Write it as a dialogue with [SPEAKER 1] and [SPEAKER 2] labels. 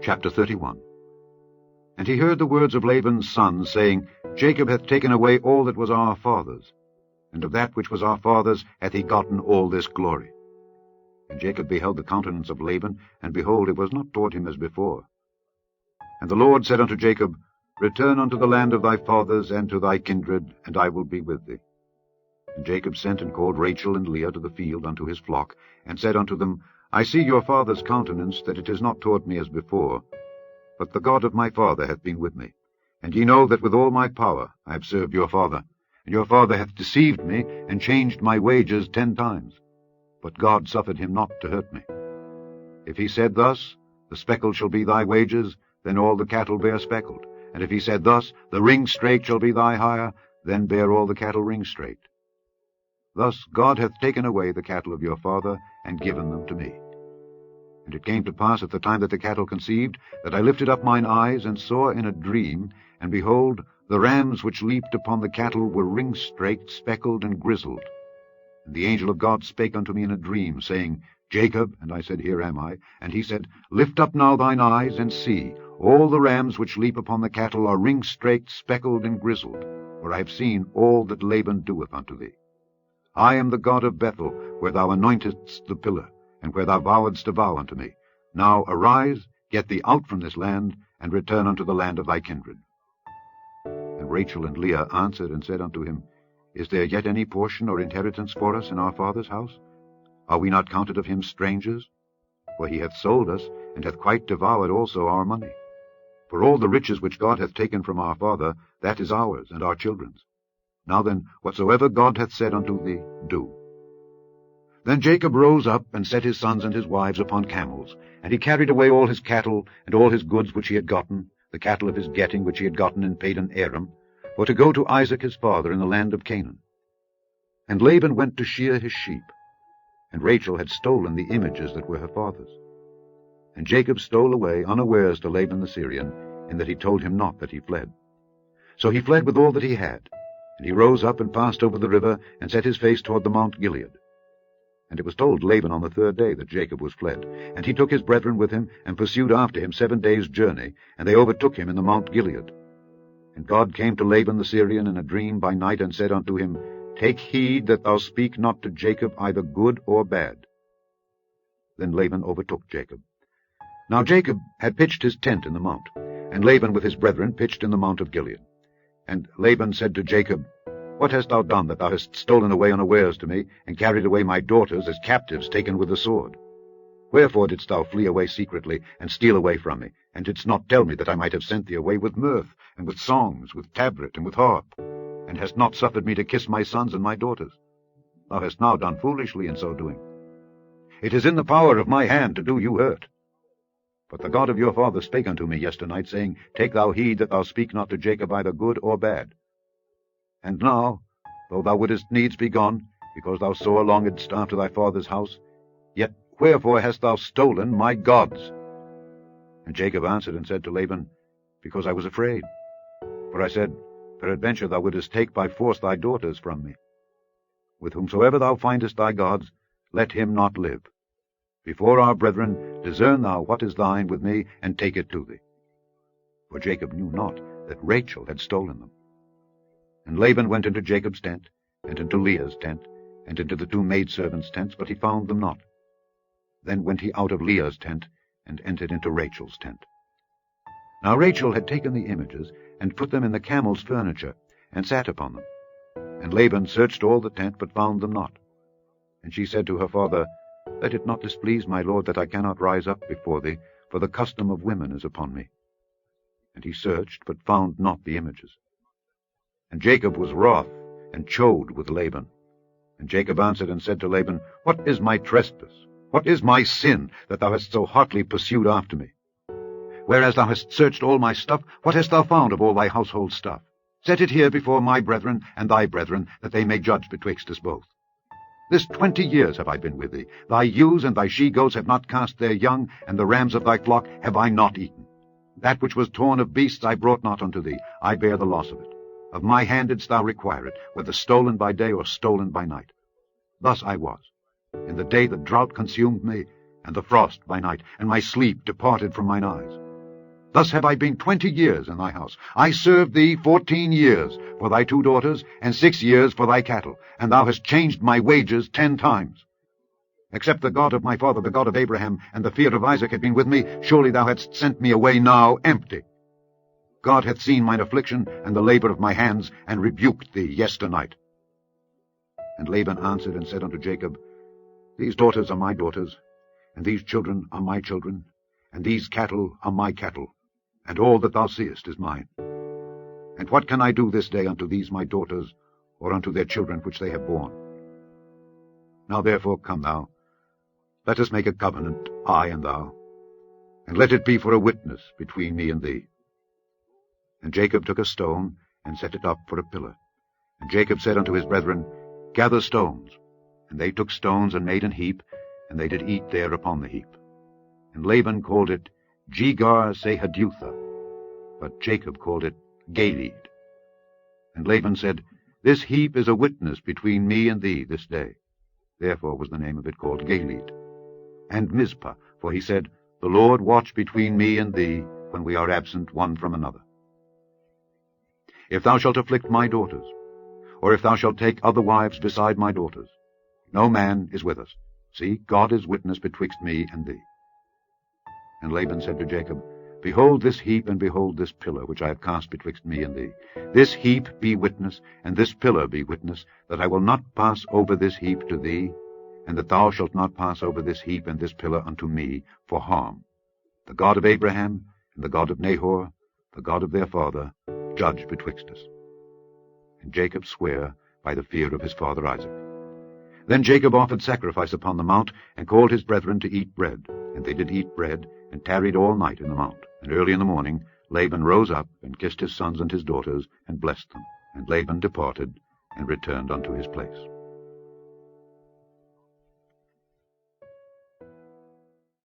[SPEAKER 1] Chapter 31. And he heard the words of Laban's sons, saying, Jacob hath taken away all that was our father's, and of that which was our father's hath he gotten all this glory. And Jacob beheld the countenance of Laban, and behold, it was not toward him as before. And the Lord said unto Jacob, Return unto the land of thy fathers, and to thy kindred, and I will be with thee. And Jacob sent and called Rachel and Leah to the field unto his flock, and said unto them, I see your father's countenance, that it is not toward me as before, but the God of my father hath been with me. And ye know that with all my power I have served your father, and your father hath deceived me, and changed my wages 10 times. But God suffered him not to hurt me. If he said thus, The speckle shall be thy wages, then all the cattle bear speckled. And if he said thus, The ring straight shall be thy hire, then bear all the cattle ring straight. Thus God hath taken away the cattle of your father, and given them to me. And it came to pass at the time that the cattle conceived, that I lifted up mine eyes, and saw in a dream, and behold, the rams which leaped upon the cattle were ring straight, speckled, and grizzled. And the angel of God spake unto me in a dream, saying, Jacob, and I said, Here am I. And he said, Lift up now thine eyes, and see, all the rams which leap upon the cattle are ring straight, speckled, and grizzled, for I have seen all that Laban doeth unto thee. I am the God of Bethel, where thou anointedst the pillar, and where thou vowedst a vow unto me. Now arise, get thee out from this land, and return unto the land of thy kindred. And Rachel and Leah answered and said unto him, Is there yet any portion or inheritance for us in our father's house? Are we not counted of him strangers? For he hath sold us, and hath quite devoured also our money. For all the riches which God hath taken from our father, that is ours and our children's. Now then, whatsoever God hath said unto thee, do. Then Jacob rose up, and set his sons and his wives upon camels, and he carried away all his cattle, and all his goods which he had gotten, the cattle of his getting which he had gotten in Padan Aram, for to go to Isaac his father in the land of Canaan. And Laban went to shear his sheep, and Rachel had stolen the images that were her father's. And Jacob stole away unawares to Laban the Syrian, in that he told him not that he fled. So he fled with all that he had. And he rose up and passed over the river, and set his face toward the Mount Gilead. And it was told Laban on the 3rd day that Jacob was fled. And he took his brethren with him, and pursued after him 7 days' journey, and they overtook him in the Mount Gilead. And God came to Laban the Syrian in a dream by night, and said unto him, Take heed that thou speak not to Jacob either good or bad. Then Laban overtook Jacob. Now Jacob had pitched his tent in the mount, and Laban with his brethren pitched in the Mount of Gilead. And Laban said to Jacob, What hast thou done, that thou hast stolen away unawares to me, and carried away my daughters as captives taken with the sword? Wherefore didst thou flee away secretly, and steal away from me, and didst not tell me that I might have sent thee away with mirth, and with songs, with tabret, and with harp, and hast not suffered me to kiss my sons and my daughters? Thou hast now done foolishly in so doing. It is in the power of my hand to do you hurt. But the God of your father spake unto me yesternight, saying, Take thou heed that thou speak not to Jacob either good or bad. And now, though thou wouldest needs be gone, because thou sore longedst after thy father's house, yet wherefore hast thou stolen my gods? And Jacob answered and said to Laban, Because I was afraid. For I said, Peradventure thou wouldest take by force thy daughters from me. With whomsoever thou findest thy gods, let him not live. Before our brethren, discern thou what is thine with me, and take it to thee. For Jacob knew not that Rachel had stolen them. And Laban went into Jacob's tent, and into Leah's tent, and into the 2 maidservants' tents, but he found them not. Then went he out of Leah's tent, and entered into Rachel's tent. Now Rachel had taken the images, and put them in the camel's furniture, and sat upon them. And Laban searched all the tent, but found them not. And she said to her father, Let it not displease my lord that I cannot rise up before thee, for the custom of women is upon me. And he searched, but found not the images. And Jacob was wroth, and chode with Laban. And Jacob answered and said to Laban, What is my trespass? What is my sin, that thou hast so hotly pursued after me? Whereas thou hast searched all my stuff, what hast thou found of all thy household stuff? Set it here before my brethren and thy brethren, that they may judge betwixt us both. This 20 years have I been with thee. Thy ewes and thy she-goats have not cast their young, and the rams of thy flock have I not eaten. That which was torn of beasts I brought not unto thee. I bear the loss of it. Of my hand didst thou require it, whether stolen by day or stolen by night. Thus I was. In the day the drought consumed me, and the frost by night, and my sleep departed from mine eyes. Thus have I been 20 years in thy house. I served thee 14 years for thy 2 daughters, and 6 years for thy cattle, and thou hast changed my wages 10 times. Except the God of my father, the God of Abraham, and the fear of Isaac had been with me, surely thou hadst sent me away now empty. God hath seen mine affliction and the labor of my hands, and rebuked thee yesternight. And Laban answered and said unto Jacob, These daughters are my daughters, and these children are my children, and these cattle are my cattle, and all that thou seest is mine. And what can I do this day unto these my daughters, or unto their children which they have borne? Now therefore come thou, let us make a covenant, I and thou, and let it be for a witness between me and thee. And Jacob took a stone, and set it up for a pillar. And Jacob said unto his brethren, Gather stones. And they took stones, and made an heap, and they did eat there upon the heap. And Laban called it Jegar-sahadutha, but Jacob called it Galeed. And Laban said, This heap is a witness between me and thee this day. Therefore was the name of it called Galeed. And Mizpah, for he said, The Lord watch between me and thee, when we are absent one from another. If thou shalt afflict my daughters, or if thou shalt take other wives beside my daughters, no man is with us. See, God is witness betwixt me and thee. And Laban said to Jacob, Behold this heap, and behold this pillar, which I have cast betwixt me and thee. This heap be witness, and this pillar be witness, that I will not pass over this heap to thee, and that thou shalt not pass over this heap and this pillar unto me for harm. The God of Abraham, and the God of Nahor, the God of their father, judge betwixt us. And Jacob sware by the fear of his father Isaac. Then Jacob offered sacrifice upon the mount, and called his brethren to eat bread. And they did eat bread, and tarried all night in the mount. And early in the morning Laban rose up, and kissed his sons and his daughters, and blessed them. And Laban departed, and returned unto his place.